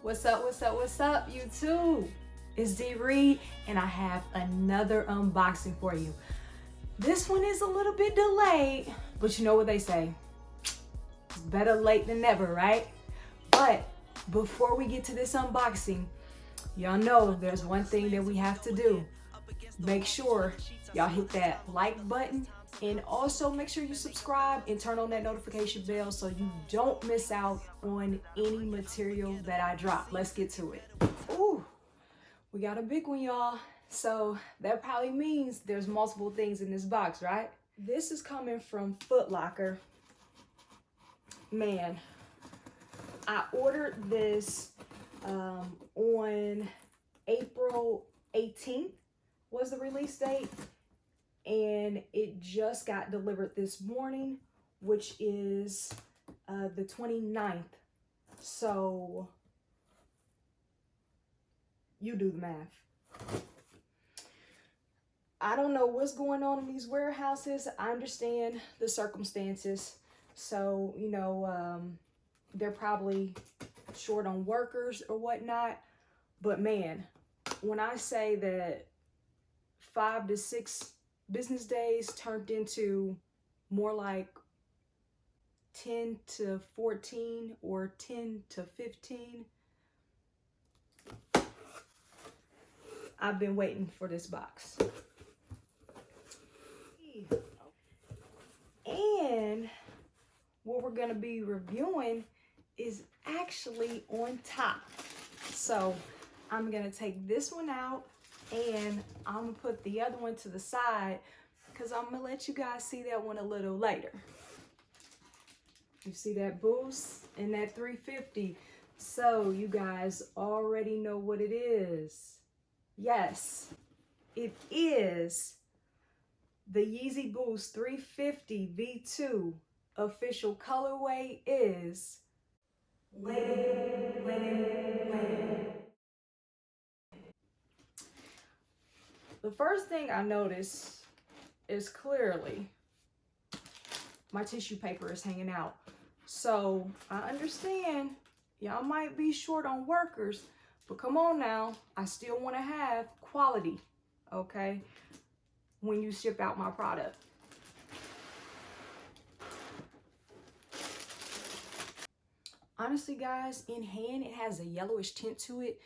What's up, YouTube? It's D-Reed, and I have another unboxing for you. This one is a little bit delayed, but you know what they say. It's better late than never, right? But before we get to this unboxing, y'all know there's one thing that we have to do. Make sure y'all hit that like button, and also make sure you subscribe and turn on that notification bell so you don't miss out on any material that I drop. Let's get to it. Ooh, we got a big one, y'all. So that probably means there's multiple things in this box, right? This is coming from Foot Locker. Man, I ordered this on April 18th was the release date, and it just got delivered this morning, which is the 29th. So you do the math. I don't know what's going on in these warehouses. I understand the circumstances. So, you know, they're probably short on workers or whatnot. But man, when I say that 5 to 6 business days turned into more like 10 to 14 or 10 to 15, I've been waiting for this box. And what we're gonna be reviewing is actually on top. So I'm gonna take this one out and I'm gonna put the other one to the side because I'm gonna let you guys see that one a little later. You see that boost and that 350. So you guys already know what it is. Yes, it is the Yeezy Boost 350 V2. Official colorway is linen. The first thing I noticed is clearly my tissue paper is hanging out. So I understand y'all might be short on workers, but come on now, I still want to have quality, okay, when you ship out my product. Honestly, guys, in hand, it has a yellowish tint to it.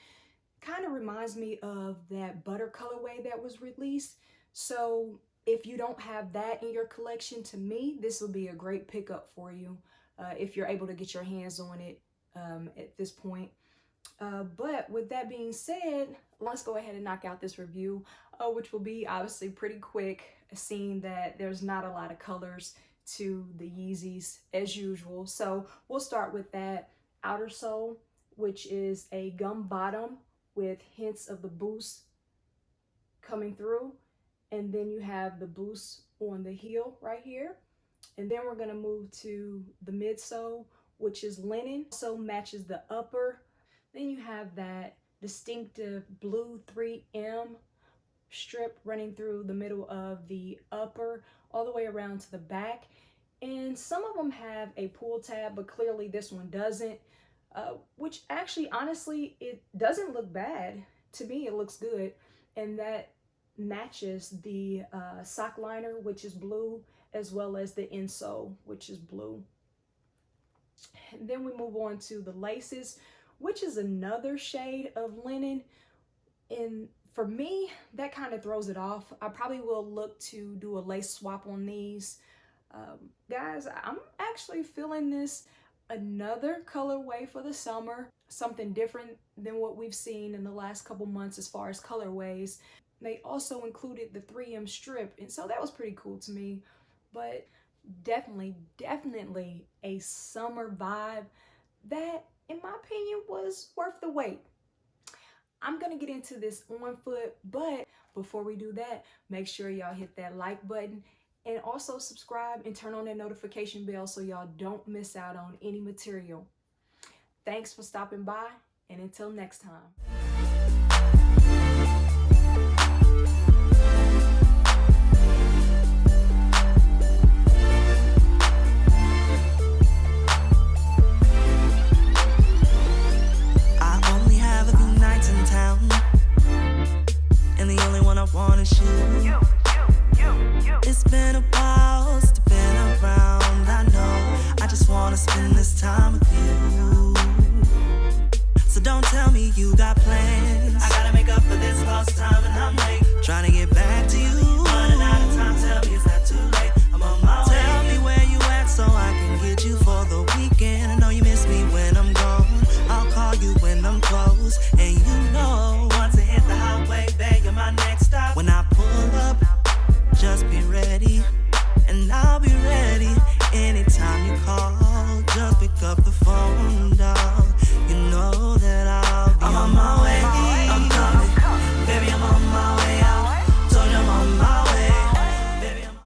Kind of reminds me of that butter colorway that was released. So if you don't have that in your collection, to me, this will be a great pickup for you if you're able to get your hands on it at this point. But with that being said, let's go ahead and knock out this review, which will be obviously pretty quick, seeing that there's not a lot of colors to the Yeezys as usual. So we'll start with that outer sole, which is a gum bottom with hints of the boost coming through. And then you have the boost on the heel right here. And then we're gonna move to the midsole, which is linen, so matches the upper. Then you have that distinctive blue 3M strip running through the middle of the upper, all the way around to the back. And some of them have a pull tab, but clearly this one doesn't, which actually, honestly, it doesn't look bad. To me, it looks good. And that matches the sock liner, which is blue, as well as the insole, which is blue. And then we move on to the laces, which is another shade of linen. And for me, that kind of throws it off. I probably will look to do a lace swap on these. Guys, I'm actually feeling this another colorway for the summer, something different than what we've seen in the last couple months as far as colorways. They also included the 3M strip, and so that was pretty cool to me. But definitely a summer vibe that, in my opinion, was worth the wait. I'm gonna get into this on foot, but before we do that, make sure y'all hit that like button and also subscribe and turn on that notification bell so y'all don't miss out on any material. Thanks for stopping by, and until next time.